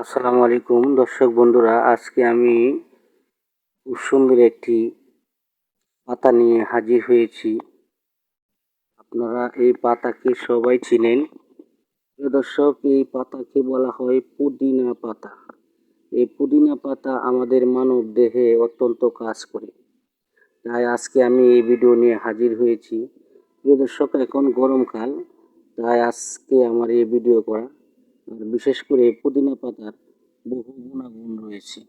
আসসালামু আলাইকুম দর্শক বন্ধুরা, আজকে আমি খুব সুন্দর একটি পাতা নিয়ে হাজির হয়েছি। আপনারা এই পাতাকে সবাই চিনেন। প্রিয় দর্শক, এই পাতাকে বলা হয় পুদিনা পাতা। এই পুদিনা পাতা আমাদের মানব দেহে অত্যন্ত কাজ করে, তাই আজকে আমি এই ভিডিও নিয়ে হাজির হয়েছি। প্রিয় দর্শক, এখন গরমকাল, তাই আজকে আমার এই ভিডিও করা। আর বিশেষ করে পুদিনা পাতার বহু গুণাগুণ রয়েছে।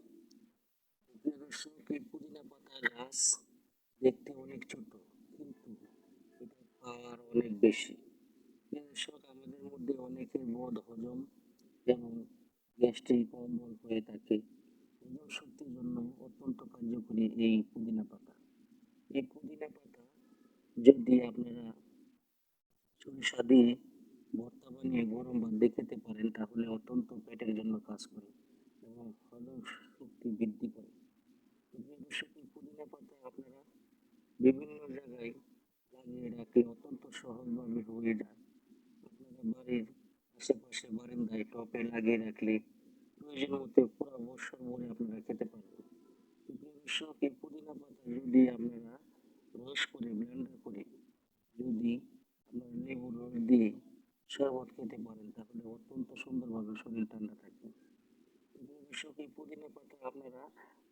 প্রিয় দর্শক, এই পুদিনা পাতা গাছ দেখতে অনেক ছোট, কিন্তু এটার পাওয়ার অনেক বেশি। প্রিয় দর্শক, আমাদের মধ্যে অনেকের বদ হজম এবং গ্যাস্ট্রিক অম্বল হয়ে থাকে। হজম শক্তির জন্য অত্যন্ত কার্যকরী এই পুদিনা পাতা। এই পুদিনা পাতা যদি আপনারা সরিষা দিয়ে ভর্তা বানিয়ে গরম ভাত দিয়ে খেতে পারেন, তাহলে অত্যন্ত পেটের জন্য কাজ করে এবং হজম শক্তি বৃদ্ধি করে। প্রিয় দর্শক, এই পুদিনা পাতা আপনারা বিভিন্ন জায়গায় লাগিয়ে রাখলে অত্যন্ত সহজভাবে হয়ে যায়। আপনারা বাড়ির আশেপাশে বারান্দায় টবে লাগিয়ে রাখলে প্রয়োজন মতো পুরো বছর ভরে আপনারা খেতে পারবেন। প্রিয় দর্শক, এই পুদিনা পাতা যদি আপনারা রস করে ব্লেন্ডার করে যদি আপনারা লেবুর রস দিয়ে শরবত খেতে পারেন, তাহলে অত্যন্ত সুন্দরভাবে শরীর ঠান্ডা থাকবে। প্রিয় দর্শক, এই পুদিনা পাতা আপনারা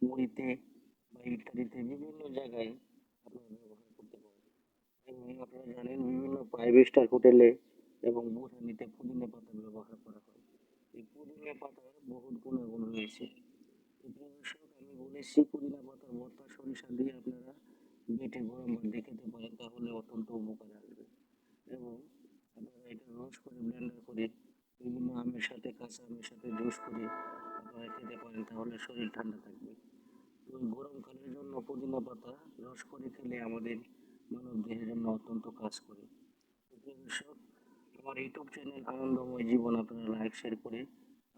মুড়িতে বা ইত্যাদিতে বিভিন্ন জায়গায় আপনারা ব্যবহার করতে পারেন। এবং আপনারা জানেন, বিভিন্ন ফাইভ স্টার হোটেলে এবং বুফেতে পুদিনা পাতা ব্যবহার করা হয়। এই পুদিনা পাতার বহুত গুণাগুণ রয়েছে। প্রিয় দর্শক, আমি বলেছি পুদিনা পাতার ভর্তা সরিষা দিয়ে আপনারা বেটে গরম ভাত দিয়ে খেতে পারেন, তাহলে অত্যন্ত উপকার আসবে। এবং আপনারা এটা রস করে ব্লেন্ডার করে বিভিন্ন আমের সাথে, কাঁচা আমের সাথে জুস করে আপনারা খেতে পারেন, তাহলে শরীর ঠান্ডা থাকবে। তো গরমকালের জন্য পুদিনা পাতা রস করে খেলে আমাদের মানব দেহের জন্য অত্যন্ত কাজ করে। তো প্রিয় দর্শক, আমার ইউটিউব চ্যানেল আনন্দময় জীবন আপনারা লাইক শেয়ার করে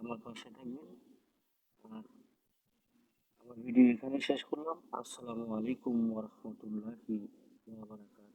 আমার পাশে থাকবেন। আর আমার ভিডিও এখানে শেষ করলাম। আসসালামু আলাইকুম ওয়া রাহমাতুল্লাহি ওয়া বারাকাতুহু।